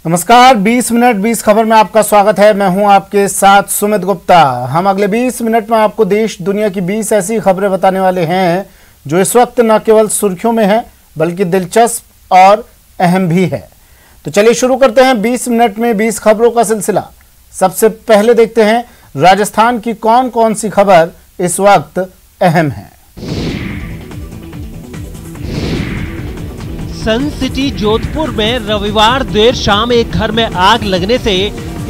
नमस्कार, 20 मिनट 20 खबर में आपका स्वागत है। मैं हूं आपके साथ सुमित गुप्ता। हम अगले 20 मिनट में आपको देश दुनिया की 20 ऐसी खबरें बताने वाले हैं जो इस वक्त न केवल सुर्खियों में है बल्कि दिलचस्प और अहम भी है। तो चलिए शुरू करते हैं 20 मिनट में 20 खबरों का सिलसिला। सबसे पहले देखते हैं राजस्थान की कौन कौन सी खबर इस वक्त अहम है। सन सिटी जोधपुर में रविवार देर शाम एक घर में आग लगने से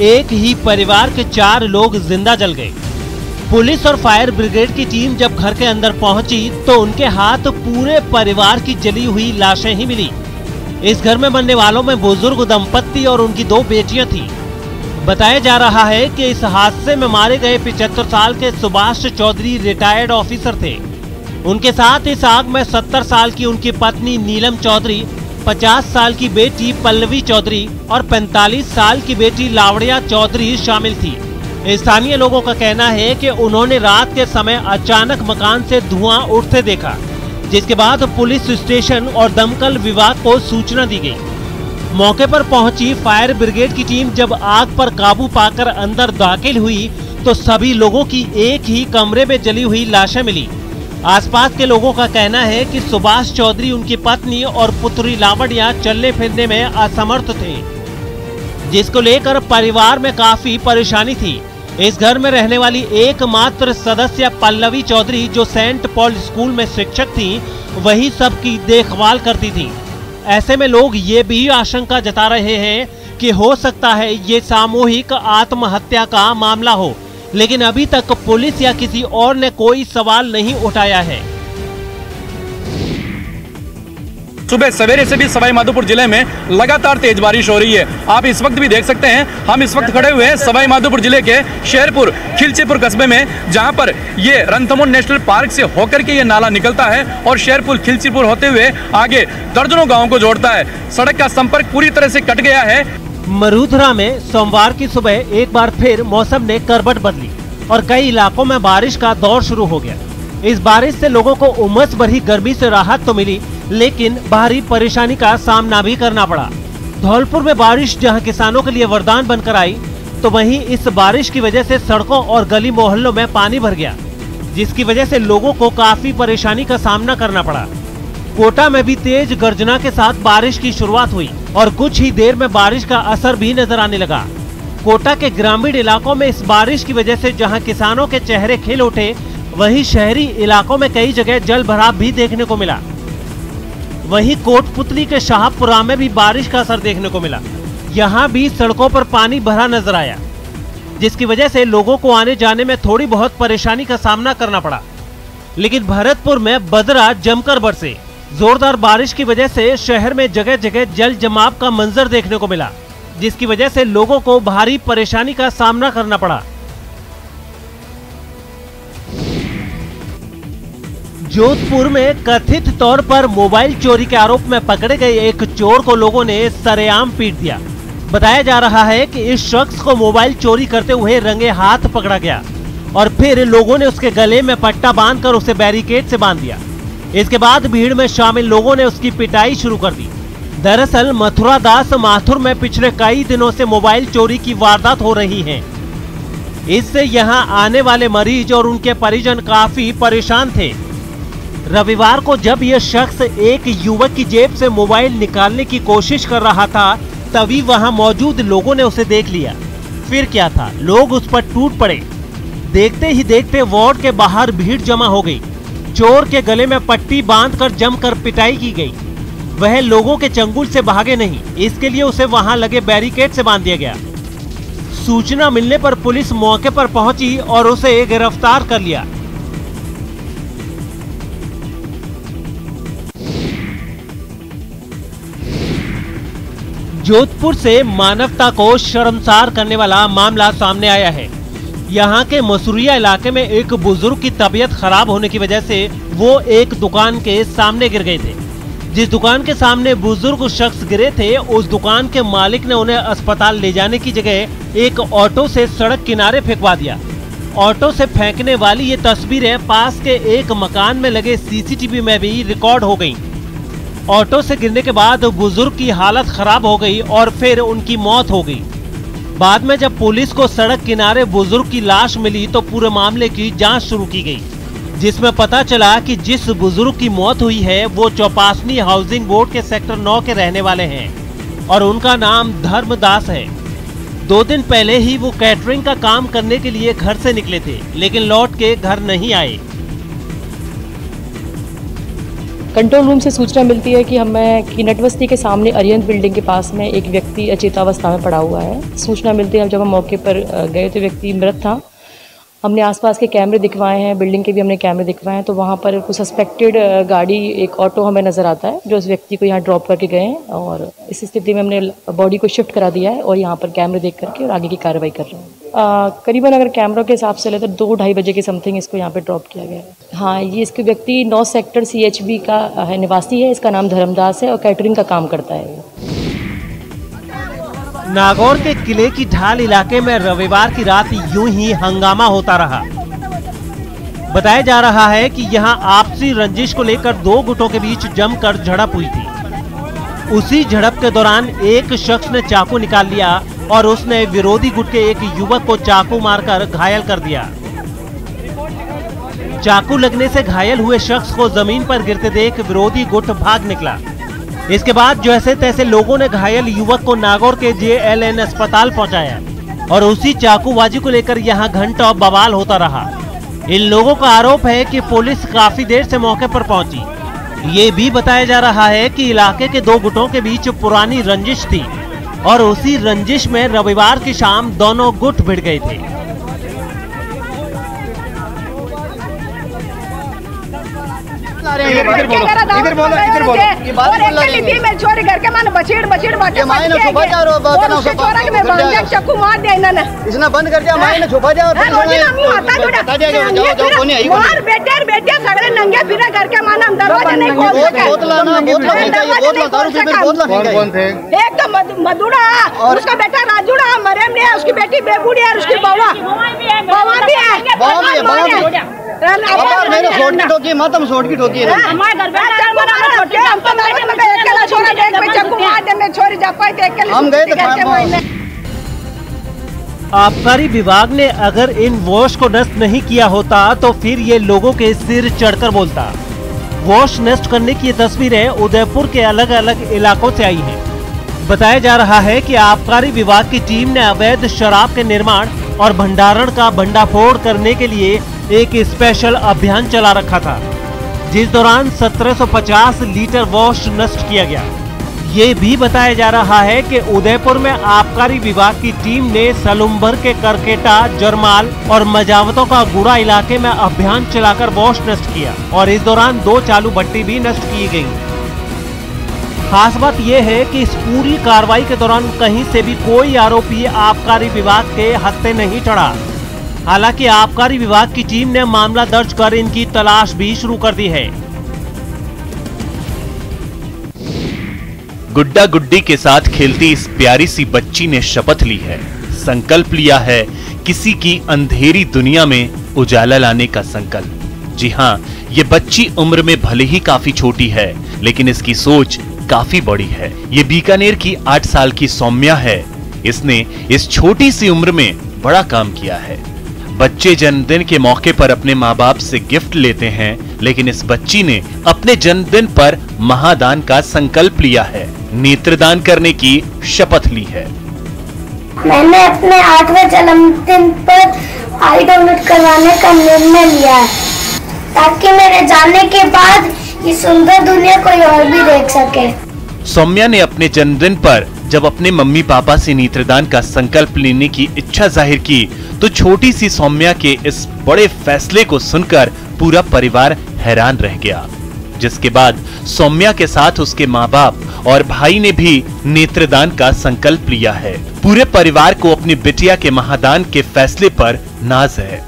एक ही परिवार के 4 लोग जिंदा जल गए। पुलिस और फायर ब्रिगेड की टीम जब घर के अंदर पहुंची तो उनके हाथ पूरे परिवार की जली हुई लाशें ही मिली। इस घर में मरने वालों में बुजुर्ग दंपत्ति और उनकी 2 बेटियां थी। बताया जा रहा है कि इस हादसे में मारे गए 75 साल के सुभाष चौधरी रिटायर्ड ऑफिसर थे। उनके साथ इस आग में 70 साल की उनकी पत्नी नीलम चौधरी, 50 साल की बेटी पल्लवी चौधरी और 45 साल की बेटी लावड़िया चौधरी शामिल थी। स्थानीय लोगों का कहना है कि उन्होंने रात के समय अचानक मकान से धुआं उठते देखा, जिसके बाद पुलिस स्टेशन और दमकल विभाग को सूचना दी गई। मौके पर पहुंची फायर ब्रिगेड की टीम जब आग पर काबू पाकर अंदर दाखिल हुई तो सभी लोगों की एक ही कमरे में जली हुई लाशें मिली। आसपास के लोगों का कहना है कि सुभाष चौधरी, उनकी पत्नी और पुत्री लावड़िया चलने फिरने में असमर्थ थे, जिसको लेकर परिवार में काफी परेशानी थी। इस घर में रहने वाली एकमात्र सदस्य पल्लवी चौधरी, जो सेंट पॉल स्कूल में शिक्षक थी, वही सबकी देखभाल करती थी। ऐसे में लोग ये भी आशंका जता रहे हैं कि हो सकता है ये सामूहिक आत्महत्या का मामला हो, लेकिन अभी तक पुलिस या किसी और ने कोई सवाल नहीं उठाया है। सुबह सवेरे से भी सवाई माधोपुर जिले में लगातार तेज बारिश हो रही है। आप इस वक्त भी देख सकते हैं, हम इस वक्त खड़े हुए हैं सवाई माधोपुर जिले के शेरपुर खिलचीपुर कस्बे में, जहां पर ये रणथंभौर नेशनल पार्क से होकर के ये नाला निकलता है और शेरपुर खिलचीपुर होते हुए आगे दर्जनों गाँव को जोड़ता है। सड़क का संपर्क पूरी तरह से कट गया है। मरूधरा में सोमवार की सुबह एक बार फिर मौसम ने करवट बदली और कई इलाकों में बारिश का दौर शुरू हो गया। इस बारिश से लोगों को उमस भरी गर्मी से राहत तो मिली, लेकिन भारी परेशानी का सामना भी करना पड़ा। धौलपुर में बारिश जहां किसानों के लिए वरदान बनकर आई, तो वहीं इस बारिश की वजह से सड़कों और गली मोहल्लों में पानी भर गया, जिसकी वजह से लोगों को काफी परेशानी का सामना करना पड़ा। कोटा में भी तेज गर्जना के साथ बारिश की शुरुआत हुई और कुछ ही देर में बारिश का असर भी नजर आने लगा। कोटा के ग्रामीण इलाकों में इस बारिश की वजह से जहां किसानों के चेहरे खिल उठे, वहीं शहरी इलाकों में कई जगह जल भराव भी देखने को मिला। वहीं कोटपुतली के शाहपुरा में भी बारिश का असर देखने को मिला। यहाँ भी सड़कों पर पानी भरा नजर आया, जिसकी वजह से लोगों को आने जाने में थोड़ी बहुत परेशानी का सामना करना पड़ा। लेकिन भरतपुर में बदरा जमकर बरसे। जोरदार बारिश की वजह से शहर में जगह जगह जल जमाव का मंजर देखने को मिला, जिसकी वजह से लोगों को भारी परेशानी का सामना करना पड़ा। जोधपुर में कथित तौर पर मोबाइल चोरी के आरोप में पकड़े गए एक चोर को लोगों ने सरेआम पीट दिया। बताया जा रहा है कि इस शख्स को मोबाइल चोरी करते हुए रंगे हाथ पकड़ा गया और फिर लोगों ने उसके गले में पट्टा बांधकर उसे बैरिकेड से बांध दिया। इसके बाद भीड़ में शामिल लोगों ने उसकी पिटाई शुरू कर दी। दरअसल मथुरा दास माथुर में पिछले कई दिनों से मोबाइल चोरी की वारदात हो रही है। इससे यहां आने वाले मरीज और उनके परिजन काफी परेशान थे। रविवार को जब यह शख्स एक युवक की जेब से मोबाइल निकालने की कोशिश कर रहा था, तभी वहां मौजूद लोगों ने उसे देख लिया। फिर क्या था, लोग उस पर टूट पड़े। देखते ही देखते वार्ड के बाहर भीड़ जमा हो गई। चोर के गले में पट्टी बांधकर जमकर पिटाई की गई। वह लोगों के चंगुल से भागे नहीं, इसके लिए उसे वहां लगे बैरिकेड से बांध दिया गया। सूचना मिलने पर पुलिस मौके पर पहुंची और उसे गिरफ्तार कर लिया। जोधपुर से मानवता को शर्मसार करने वाला मामला सामने आया है। यहाँ के मसूरिया इलाके में एक बुजुर्ग की तबीयत खराब होने की वजह से वो एक दुकान के सामने गिर गए थे। जिस दुकान के सामने बुजुर्ग शख्स गिरे थे, उस दुकान के मालिक ने उन्हें अस्पताल ले जाने की जगह एक ऑटो से सड़क किनारे फेंकवा दिया। ऑटो से फेंकने वाली ये तस्वीरें पास के एक मकान में लगे सीसीटीवी में भी रिकॉर्ड हो गईं। ऑटो से गिरने के बाद बुजुर्ग की हालत खराब हो गई और फिर उनकी मौत हो गई। बाद में जब पुलिस को सड़क किनारे बुजुर्ग की लाश मिली तो पूरे मामले की जांच शुरू की गई, जिसमें पता चला कि जिस बुजुर्ग की मौत हुई है वो चौपासनी हाउसिंग बोर्ड के सेक्टर 9 के रहने वाले हैं और उनका नाम धर्मदास है। 2 दिन पहले ही वो कैटरिंग का काम करने के लिए घर से निकले थे, लेकिन लौट के घर नहीं आए। कंट्रोल रूम से सूचना मिलती है कि हमें नटबस्ती के सामने अरिहंत बिल्डिंग के पास में एक व्यक्ति अचेतावस्था में पड़ा हुआ है। सूचना मिलती है, जब हम मौके पर गए तो व्यक्ति मृत था। हमने आसपास के कैमरे दिखवाए हैं, बिल्डिंग के भी हमने कैमरे दिखवाए हैं, तो वहाँ पर कुछ सस्पेक्टेड गाड़ी, एक ऑटो हमें नज़र आता है जो उस व्यक्ति को यहाँ ड्रॉप करके गए हैं और इस स्थिति में हमने बॉडी को शिफ्ट करा दिया है और यहाँ पर कैमरे देख करके और आगे की कार्रवाई कर रहे हैं। करीबन अगर कैमरों के हिसाब से ले तो 2-2:30 बजे के समथिंग इसको यहाँ पर ड्रॉप किया गया है। हाँ, ये इसके व्यक्ति 9 सेक्टर CHB का निवासी है। इसका नाम धर्मदास है और कैटरिंग का काम करता है। नागौर के किले की ढाल इलाके में रविवार की रात यूं ही हंगामा होता रहा। बताया जा रहा है कि यहां आपसी रंजिश को लेकर 2 गुटों के बीच जमकर झड़प हुई थी। उसी झड़प के दौरान एक शख्स ने चाकू निकाल लिया और उसने विरोधी गुट के एक युवक को चाकू मारकर घायल कर दिया। चाकू लगने से घायल हुए शख्स को जमीन पर गिरते देख विरोधी गुट भाग निकला। इसके बाद जैसे तैसे लोगों ने घायल युवक को नागौर के JLN अस्पताल पहुंचाया और उसी चाकूबाजी को लेकर यहां घंटों बवाल होता रहा। इन लोगों का आरोप है कि पुलिस काफी देर से मौके पर पहुंची। ये भी बताया जा रहा है कि इलाके के 2 गुटों के बीच पुरानी रंजिश थी और उसी रंजिश में रविवार की शाम दोनों गुट भिड़ गए थे। इधर बोलो ये बात बोल रही थी। मैं छोरी घर के माने बचीड़ बाटे मायने छुपा जा रो बात ना छोरा के मैं बंद चक्कू मार दे इन्होंने इसने बंद कर दिया। मायने छुपा जा और बता दिया जाओ कोनी आई और बेटे सगळे नंगे फिरे घर के माने हम दरवाजा नहीं खोल सके। बोतला दारू पी बोतला कौन थे? एक तो मधुड़ा, उसका बेटा राजूड़ा, मरियम ने, उसकी बेटी बेबूड़ी और उसकी बौवा भी है। मैंने शॉर्ट की ठोकी, मातम शॉर्ट की ठोकी है। हम गए थे। आबकारी विभाग ने अगर इन वॉश को नष्ट नहीं किया होता तो फिर ये लोगों के सिर चढ़कर बोलता। वॉश नष्ट करने की ये तस्वीरें उदयपुर के अलग अलग इलाकों से आई हैं। बताया जा रहा है कि आबकारी विभाग की टीम ने अवैध शराब के निर्माण और भंडारण का भंडाफोड़ करने के लिए एक स्पेशल अभियान चला रखा था, जिस दौरान 1750 लीटर वॉश नष्ट किया गया। ये भी बताया जा रहा है कि उदयपुर में आबकारी विभाग की टीम ने सलुम्बर के करकेटा, जरमाल और मजावतों का गुड़ा इलाके में अभियान चलाकर वॉश नष्ट किया और इस दौरान 2 चालू भट्टी भी नष्ट की गयी। खास बात यह है कि इस पूरी कार्रवाई के दौरान कहीं से भी कोई आरोपी आबकारी विभाग के हत्थे नहीं चढ़ा। हालांकि आबकारी विभाग की टीम ने मामला दर्ज कर इनकी तलाश भी शुरू कर दी है। गुड्डा गुड्डी के साथ खेलती इस प्यारी सी बच्ची ने शपथ ली है, संकल्प लिया है किसी की अंधेरी दुनिया में उजाला लाने का संकल्प। जी हाँ, ये बच्ची उम्र में भले ही काफी छोटी है, लेकिन इसकी सोच काफी बड़ी है। ये बीकानेर की 8 साल की सौम्या है। इसने इस छोटी सी उम्र में बड़ा काम किया है। बच्चे जन्मदिन के मौके पर अपने माँ बाप से गिफ्ट लेते हैं, लेकिन इस बच्ची ने अपने जन्मदिन पर महादान का संकल्प लिया है, नेत्रदान करने की शपथ ली है। मैंने अपने 8वें जन्मदिन पर आई डोनेट करवाने का निर्णय लिया है, ताकि मेरे जाने के बाद ये सुंदर दुनिया कोई और भी देख सके। सौम्या ने अपने जन्मदिन पर जब अपने मम्मी पापा से नेत्रदान का संकल्प लेने की इच्छा जाहिर की, तो छोटी सी सौम्या के इस बड़े फैसले को सुनकर पूरा परिवार हैरान रह गया। जिसके बाद सौम्या के साथ उसके माँ बाप और भाई ने भी नेत्रदान का संकल्प लिया है। पूरे परिवार को अपनी बिटिया के महादान के फैसले पर नाज है।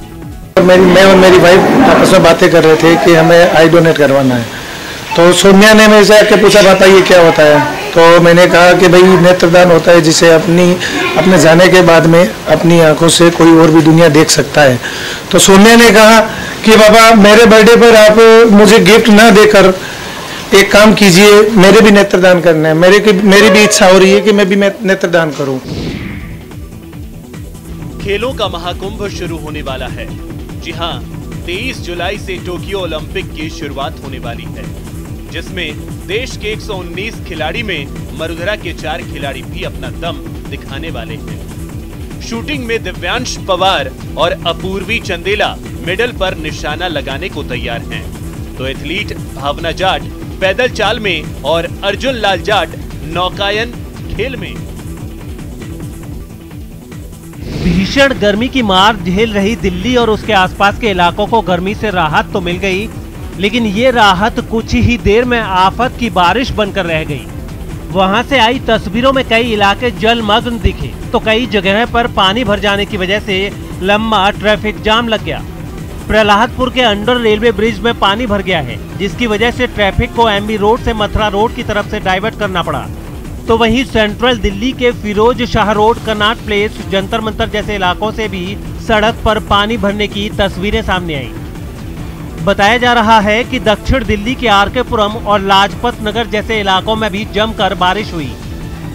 मैं और मेरी वाइफ आपस में बातें कर रहे थे कि हमें आई डोनेट करवाना है, तो सौम्या ने मेरे से आके पूछा बताइए क्या होता है। तो मैंने कहा कि भाई नेत्रदान होता है जिसे अपने जाने के बाद में अपनी आंखों से कोई और भी दुनिया देख सकता है। तो सौम्या ने कहा कि बाबा मेरे बर्थडे पर आप मुझे गिफ्ट ना देकर एक काम कीजिए, मेरे भी नेत्रदान करना है, मेरी भी इच्छा हो रही है कि मैं भी नेत्रदान करूं। खेलों का महाकुंभ शुरू होने वाला है। जी हां, 23 जुलाई से टोक्यो ओलंपिक की शुरुआत होने वाली है, जिसमें देश के 119 खिलाड़ी में मरुधरा के 4 खिलाड़ी भी अपना दम दिखाने वाले हैं। शूटिंग में दिव्यांश पवार और अपूर्वी चंदेला मेडल पर निशाना लगाने को तैयार हैं, तो एथलीट भावना जाट पैदल चाल में और अर्जुन लाल जाट नौकायन खेल में। भीषण गर्मी की मार झेल रही दिल्ली और उसके आसपास के इलाकों को गर्मी से राहत तो मिल गई, लेकिन ये राहत कुछ ही देर में आफत की बारिश बनकर रह गई। वहां से आई तस्वीरों में कई इलाके जलमग्न दिखे, तो कई जगह पर पानी भर जाने की वजह से लंबा ट्रैफिक जाम लग गया। प्रहलादपुर के अंडर रेलवे ब्रिज में पानी भर गया है, जिसकी वजह से ट्रैफिक को एमबी रोड से मथुरा रोड की तरफ से डाइवर्ट करना पड़ा। तो वहीं सेंट्रल दिल्ली के फिरोज शाह रोड, कनॉट प्लेस, जंतर मंतर जैसे इलाकों से भी सड़क पर पानी भरने की तस्वीरें सामने आई। बताया जा रहा है कि दक्षिण दिल्ली के आरके पुरम और लाजपत नगर जैसे इलाकों में भी जमकर बारिश हुई।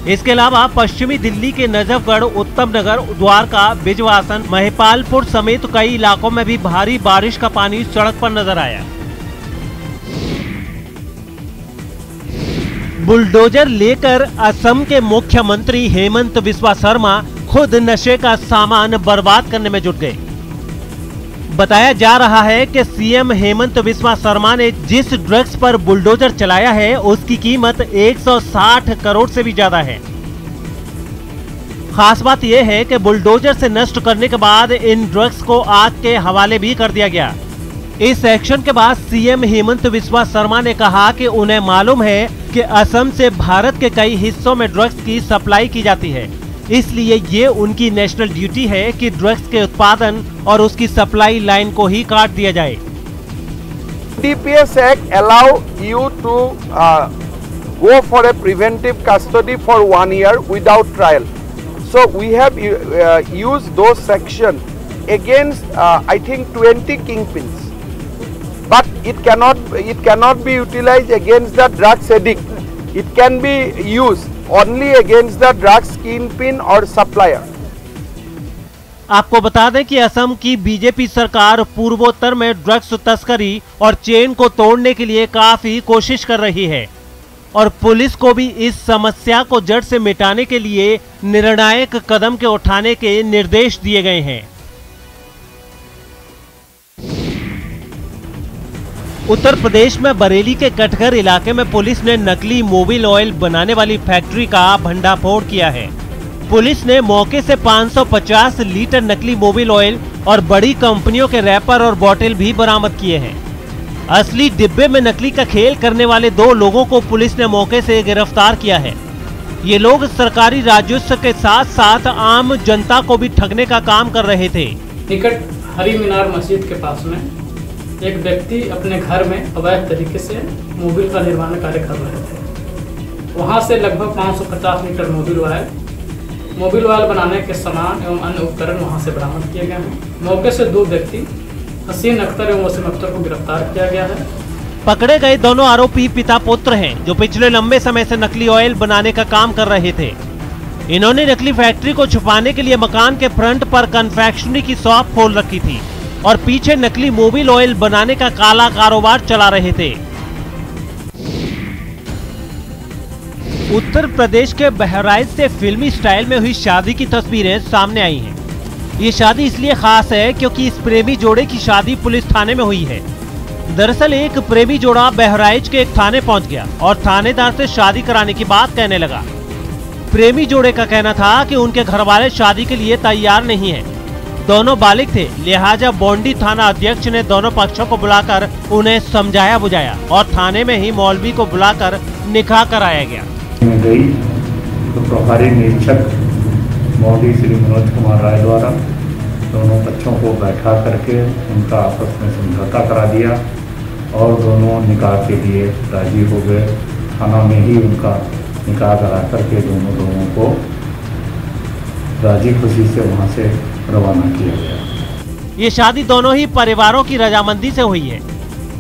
इसके अलावा पश्चिमी दिल्ली के नजफगढ़, उत्तम नगर, द्वारका, बिजवासन, महिपालपुर समेत कई इलाकों में भी भारी बारिश का पानी सड़क पर नजर आया। बुलडोजर लेकर असम के मुख्यमंत्री हेमंत बिस्वा शर्मा खुद नशे का सामान बर्बाद करने में जुट गए। बताया जा रहा है कि सीएम हेमंत बिस्वा शर्मा ने जिस ड्रग्स पर बुलडोजर चलाया है उसकी कीमत 160 करोड़ से भी ज्यादा है। खास बात यह है कि बुलडोजर से नष्ट करने के बाद इन ड्रग्स को आग के हवाले भी कर दिया गया। इस एक्शन के बाद सीएम हेमंत बिस्वा शर्मा ने कहा कि उन्हें मालूम है कि असम से भारत के कई हिस्सों में ड्रग्स की सप्लाई की जाती है, इसलिए ये उनकी नेशनल ड्यूटी है कि ड्रग्स के उत्पादन और उसकी सप्लाई लाइन को ही काट दिया जाए। DPS Act allow you to go for a preventive custody for 1 year without trial. So we have used those sections against I think 20 kingpins. But it cannot be utilized against the drugs addict. It can be used only against the drugs kingpin or supplier. आपको बता दें कि असम की BJP सरकार पूर्वोत्तर में drugs तस्करी और चेन को तोड़ने के लिए काफी कोशिश कर रही है और पुलिस को भी इस समस्या को जड़ से मिटाने के लिए निर्णायक कदम के उठाने के निर्देश दिए गए हैं। उत्तर प्रदेश में बरेली के कटघर इलाके में पुलिस ने नकली मोबिल ऑयल बनाने वाली फैक्ट्री का भंडाफोड़ किया है। पुलिस ने मौके से 550 लीटर नकली मोबिल ऑयल और बड़ी कंपनियों के रैपर और बोतल भी बरामद किए हैं। असली डिब्बे में नकली का खेल करने वाले 2 लोगों को पुलिस ने मौके से गिरफ्तार किया है। ये लोग सरकारी राजस्व के साथ साथ आम जनता को भी ठगने का काम कर रहे थे। निकट हरी मीनार मस्जिद के पास में एक व्यक्ति अपने घर में अवैध तरीके से मोबिल का निर्माण कार्य कर रहे थे। वहां से लगभग 550 लीटर मोबिल ऑयल बनाने के सामान एवं अन्य उपकरण वहां से बरामद किए गए हैं। मौके से 2 व्यक्ति हसीन अख्तर एवं वसीम अख्तर को गिरफ्तार किया गया है। पकड़े गए दोनों आरोपी पिता पुत्र हैं, जो पिछले लंबे समय से नकली ऑयल बनाने का काम कर रहे थे। इन्होंने नकली फैक्ट्री को छुपाने के लिए मकान के फ्रंट पर कन्फेक्शनरी की शॉप खोल रखी थी और पीछे नकली मोबिल ऑयल बनाने का काला कारोबार चला रहे थे। उत्तर प्रदेश के बहराइच से फिल्मी स्टाइल में हुई शादी की तस्वीरें सामने आई हैं। ये शादी इसलिए खास है क्योंकि इस प्रेमी जोड़े की शादी पुलिस थाने में हुई है। दरअसल एक प्रेमी जोड़ा बहराइच के एक थाने पहुंच गया और थानेदार से शादी कराने की बात कहने लगा। प्रेमी जोड़े का कहना था कि उनके घर वाले शादी के लिए तैयार नहीं है। दोनों बालिग थे, लिहाजा बोंडी थाना अध्यक्ष ने दोनों पक्षों को बुलाकर उन्हें समझाया बुझाया और थाने में ही मौलवी को बुलाकर निकाह कराया गया। गई तो प्रभारी निरीक्षक मौलवी श्री मनोज कुमार राय द्वारा दोनों बच्चों को बैठा करके उनका आपस में समझौता करा दिया और दोनों निकाह के लिए राजी हो गए। थाना में ही उनका निकाह करा करके दोनों लोगों को राजी खुशी से वहां से रवाना किया गया। ये शादी दोनों ही परिवारों की रजामंदी से हुई है।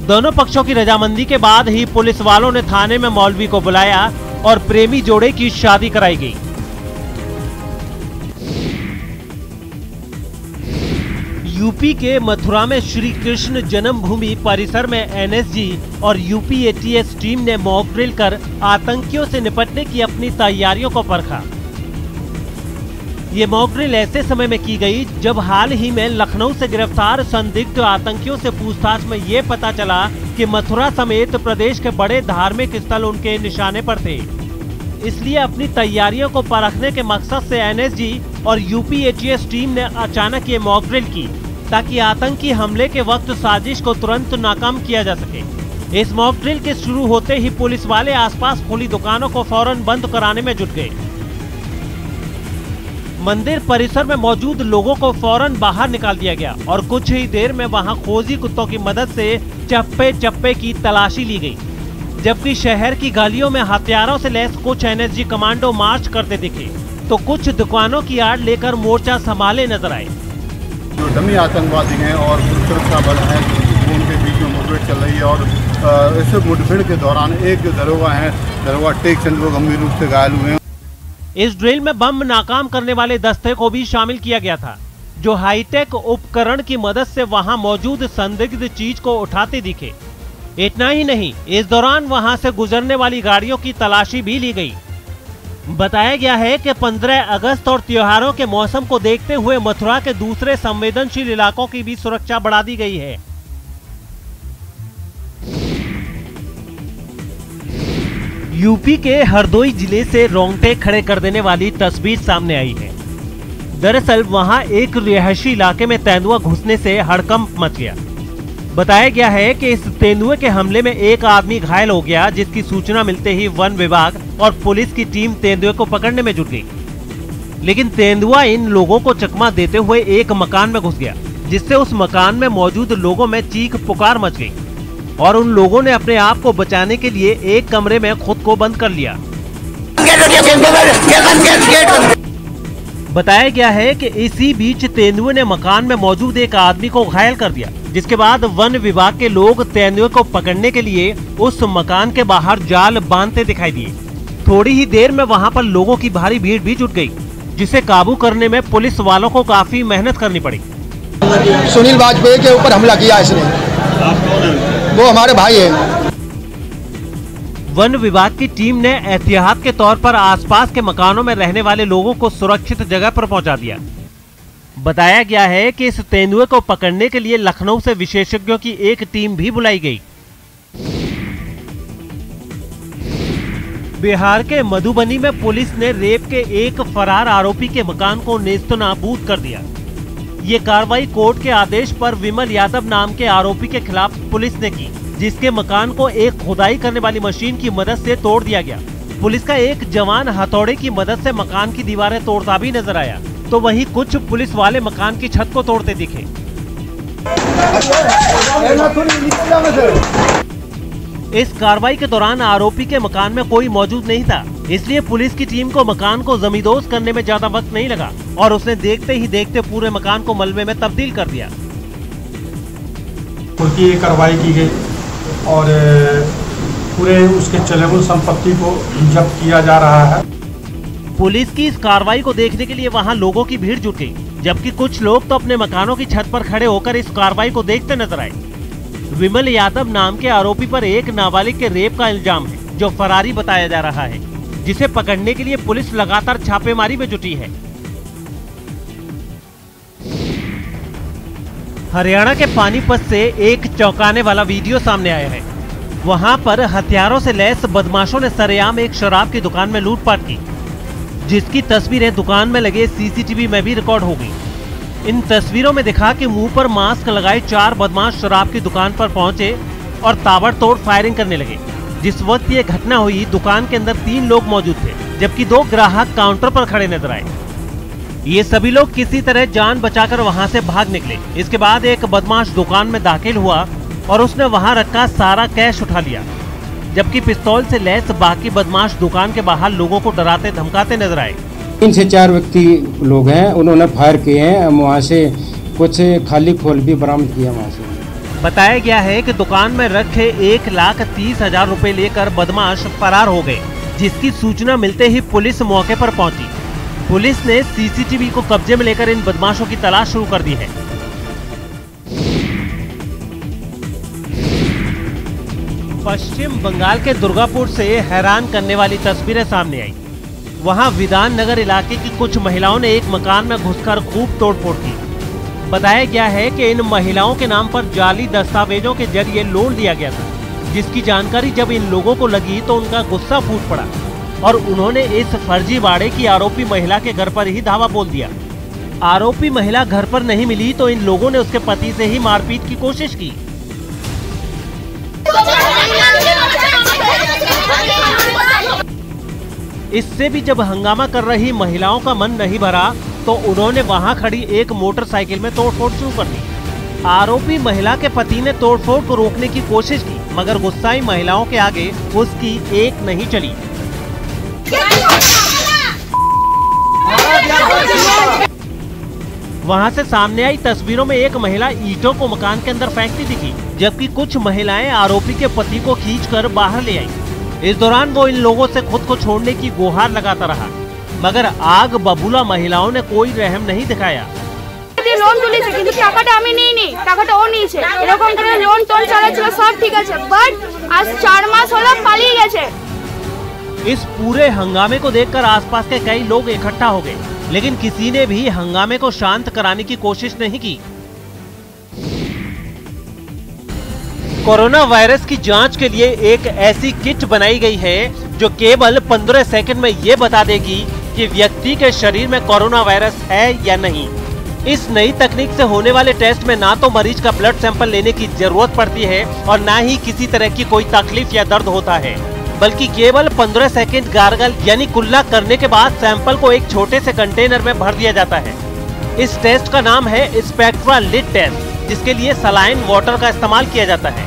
दोनों पक्षों की रजामंदी के बाद ही पुलिस वालों ने थाने में मौलवी को बुलाया और प्रेमी जोड़े की शादी कराई गई। यूपी के मथुरा में श्री कृष्ण जन्मभूमि परिसर में एनएसजी और यूपी एटीएस टीम ने मॉक ड्रिल कर आतंकियों से निपटने की अपनी तैयारियों को परखा। ये मॉक ड्रिल ऐसे समय में की गई जब हाल ही में लखनऊ से गिरफ्तार संदिग्ध आतंकियों से पूछताछ में ये पता चला कि मथुरा समेत प्रदेश के बड़े धार्मिक स्थल उनके निशाने पर थे। इसलिए अपनी तैयारियों को परखने के मकसद से एनएसजी और यूपी एटीएस टीम ने अचानक ये मॉक ड्रिल की ताकि आतंकी हमले के वक्त साजिश को तुरंत नाकाम किया जा सके। इस मॉक ड्रिल के शुरू होते ही पुलिस वाले आसपास खुली दुकानों को फौरन बंद कराने में जुट गए। मंदिर परिसर में मौजूद लोगों को फौरन बाहर निकाल दिया गया और कुछ ही देर में वहां खोजी कुत्तों की मदद से चप्पे चप्पे की तलाशी ली गई, जबकि शहर की गलियों में हथियारों से लैस कुछ एनएसजी कमांडो मार्च करते दिखे तो कुछ दुकानों की आड़ लेकर मोर्चा संभाले नजर आए। जो डमी आतंकवादी हैं और सुरक्षा बल हैं उनके बीच में मुठभेड़ चल रही है और इस मुठभेड़ के दौरान एक जो दरोगा है, दरोगा टेक चंद, वो गंभीर रूप से घायल हुए हैं। इस ड्रिल में बम नाकाम करने वाले दस्ते को भी शामिल किया गया था, जो हाईटेक उपकरण की मदद से वहां मौजूद संदिग्ध चीज को उठाते दिखे। इतना ही नहीं, इस दौरान वहां से गुजरने वाली गाड़ियों की तलाशी भी ली गई। बताया गया है कि 15 अगस्त और त्योहारों के मौसम को देखते हुए मथुरा के दूसरे संवेदनशील इलाकों की भी सुरक्षा बढ़ा दी गई है। यूपी के हरदोई जिले से रोंगटे खड़े कर देने वाली तस्वीर सामने आई है। दरअसल वहां एक रिहायशी इलाके में तेंदुआ घुसने से हड़कंप मच गया। बताया गया है कि इस तेंदुए के हमले में एक आदमी घायल हो गया, जिसकी सूचना मिलते ही वन विभाग और पुलिस की टीम तेंदुए को पकड़ने में जुट गई। लेकिन तेंदुआ इन लोगों को चकमा देते हुए एक मकान में घुस गया, जिससे उस मकान में मौजूद लोगों में चीख पुकार मच गई और उन लोगों ने अपने आप को बचाने के लिए एक कमरे में खुद को बंद कर लिया। बताया गया है कि इसी बीच तेंदुए ने मकान में मौजूद एक आदमी को घायल कर दिया, जिसके बाद वन विभाग के लोग तेंदुए को पकड़ने के लिए उस मकान के बाहर जाल बांधते दिखाई दिए। थोड़ी ही देर में वहां पर लोगों की भारी भीड़ भी जुट गई, जिसे काबू करने में पुलिस वालों को काफी मेहनत करनी पड़ी। सुनील वाजपेयी के ऊपर हमला किया इसने, वो हमारे भाई है। वन विभाग की टीम ने एहतियात के तौर पर आसपास के मकानों में रहने वाले लोगों को सुरक्षित जगह पर पहुंचा दिया। बताया गया है कि इस तेंदुए को पकड़ने के लिए लखनऊ से विशेषज्ञों की एक टीम भी बुलाई गई। बिहार के मधुबनी में पुलिस ने रेप के एक फरार आरोपी के मकान को नेस्तनाबूद कर दिया। ये कार्रवाई कोर्ट के आदेश पर विमल यादव नाम के आरोपी के खिलाफ पुलिस ने की, जिसके मकान को एक खुदाई करने वाली मशीन की मदद से तोड़ दिया गया। पुलिस का एक जवान हथौड़े की मदद से मकान की दीवारें तोड़ता भी नजर आया, तो वहीं कुछ पुलिस वाले मकान की छत को तोड़ते दिखे। इस कार्रवाई के दौरान आरोपी के मकान में कोई मौजूद नहीं था, इसलिए पुलिस की टीम को मकान को जमींदोज करने में ज्यादा वक्त नहीं लगा और उसने देखते ही देखते पूरे मकान को मलबे में तब्दील कर दिया। उनकी कार्रवाई की गई और पूरे उसके चलेबुल संपत्ति को जब्त किया जा रहा है। पुलिस की इस कार्रवाई को देखने के लिए वहां लोगों की भीड़ जुट गई, जबकि कुछ लोग तो अपने मकानों की छत पर खड़े होकर इस कार्रवाई को देखते नजर आए। विमल यादव नाम के आरोपी पर एक नाबालिग के रेप का इल्जाम है, जो फरारी बताया जा रहा है, जिसे पकड़ने के लिए पुलिस लगातार छापेमारी में जुटी है। हरियाणा के पानीपत से एक चौंकाने वाला वीडियो सामने आया है। वहां पर हथियारों से लैस बदमाशों ने सरेआम एक शराब की दुकान में लूटपाट की, जिसकी तस्वीरें दुकान में लगे सीसीटीवी में भी रिकॉर्ड हो गई। इन तस्वीरों में दिखा कि मुंह पर मास्क लगाए 4 बदमाश शराब की दुकान पर पहुंचे और ताबड़तोड़ फायरिंग करने लगे। जिस वक्त ये घटना हुई, दुकान के अंदर 3 लोग मौजूद थे, जबकि 2 ग्राहक काउंटर पर खड़े नजर आए। ये सभी लोग किसी तरह जान बचाकर वहां से भाग निकले। इसके बाद एक बदमाश दुकान में दाखिल हुआ और उसने वहां रखा सारा कैश उठा लिया, जबकि पिस्तौल से लैस बाकी बदमाश दुकान के बाहर लोगों को डराते धमकाते नजर आए। 3 से 4 व्यक्ति लोग हैं, उन्होंने फायर किए हैं। वहाँ से कुछ खाली खोल भी बरामद किया वहाँ से। बताया गया है कि दुकान में रखे 1,30,000 रुपए लेकर बदमाश फरार हो गए, जिसकी सूचना मिलते ही पुलिस मौके पर पहुंची। पुलिस ने सीसीटीवी को कब्जे में लेकर इन बदमाशों की तलाश शुरू कर दी है। पश्चिम बंगाल के दुर्गापुर से हैरान करने वाली तस्वीरें सामने आई। वहां विधान नगर इलाके की कुछ महिलाओं ने एक मकान में घुसकर खूब तोड़फोड़ की। बताया गया है कि इन महिलाओं के नाम पर जाली दस्तावेजों के जरिए लोन लिया गया था, जिसकी जानकारी जब इन लोगों को लगी तो उनका गुस्सा फूट पड़ा और उन्होंने इस फर्जीवाड़े की आरोपी महिला के घर पर ही धावा बोल दिया। आरोपी महिला घर पर नहीं मिली तो इन लोगों ने उसके पति से ही मारपीट की कोशिश की। इससे भी जब हंगामा कर रही महिलाओं का मन नहीं भरा तो उन्होंने वहां खड़ी एक मोटरसाइकिल में तोड़फोड़ शुरू कर दी। आरोपी महिला के पति ने तोड़फोड़ को रोकने की कोशिश की, मगर गुस्साई महिलाओं के आगे उसकी एक नहीं चली। वहां से सामने आई तस्वीरों में एक महिला ईंटों को मकान के अंदर फेंकती दिखी, जबकि कुछ महिलाएं आरोपी के पति को खींचकर बाहर ले आई। इस दौरान वो इन लोगों से खुद को छोड़ने की गुहार लगाता रहा, मगर आग बबूला महिलाओं ने कोई रहम नहीं दिखाया। লোন তুলেছে কিন্তু টাকাটা আমি নিইনি, টাকাটা ও নিয়েছে। এরকম করে লোন টোন চালাচ্ছিল, সব ঠিক আছে, বাট আজ 4 মাস হলো পালিয়ে গেছে। इस पूरे हंगामे को देखकर आसपास के कई लोग इकट्ठा हो गए, लेकिन किसी ने भी हंगामे को शांत कराने की कोशिश नहीं की। कोरोना वायरस की जांच के लिए एक ऐसी किट बनाई गई है जो केवल 15 सेकंड में ये बता देगी कि व्यक्ति के शरीर में कोरोना वायरस है या नहीं। इस नई तकनीक से होने वाले टेस्ट में ना तो मरीज का ब्लड सैंपल लेने की जरूरत पड़ती है और ना ही किसी तरह की कोई तकलीफ या दर्द होता है, बल्कि केवल 15 सेकंड गार्गल यानी कुल्ला करने के बाद सैंपल को एक छोटे से कंटेनर में भर दिया जाता है। इस टेस्ट का नाम है स्पेक्ट्रा लिट टेस्ट, जिसके लिए सलाइन वाटर का इस्तेमाल किया जाता है,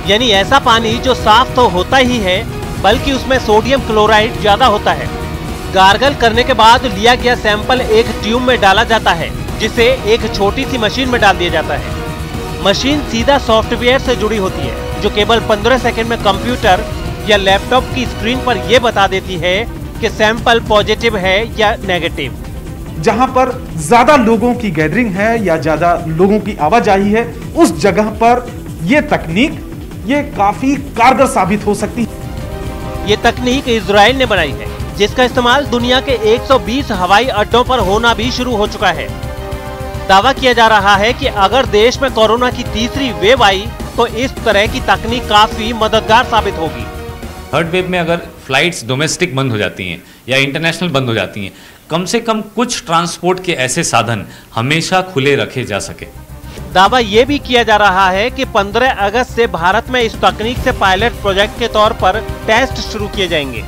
यानी ऐसा पानी जो साफ तो होता ही है बल्कि उसमें सोडियम क्लोराइड ज्यादा होता है। गार्गल करने के बाद लिया गया सैंपल एक ट्यूब में डाला जाता है, जिसे एक छोटी सी मशीन में डाल दिया जाता है। मशीन सीधा सॉफ्टवेयर से जुड़ी होती है, जो केवल 15 सेकंड में कंप्यूटर या लैपटॉप की स्क्रीन पर यह बता देती है कि सैंपल पॉजिटिव है या नेगेटिव। जहां पर ज्यादा लोगों की गैदरिंग है या ज्यादा लोगों की आवाजाही है, उस जगह पर यह तकनीक ये काफी कारगर साबित हो सकती है। ये तकनीक इजराइल ने बनाई है, जिसका इस्तेमाल दुनिया के 120 हवाई अड्डों पर होना भी शुरू हो चुका है। दावा किया जा रहा है कि अगर देश में कोरोना की तीसरी वेव आई तो इस तरह की तकनीक काफी मददगार साबित होगी। थर्ड वेव में अगर फ्लाइट्स डोमेस्टिक बंद हो जाती हैं या इंटरनेशनल बंद हो जाती हैं, कम से कम कुछ ट्रांसपोर्ट के ऐसे साधन हमेशा खुले रखे जा सके। दावा ये भी किया जा रहा है कि 15 अगस्त से भारत में इस तकनीक से पायलट प्रोजेक्ट के तौर पर टेस्ट शुरू किए जाएंगे।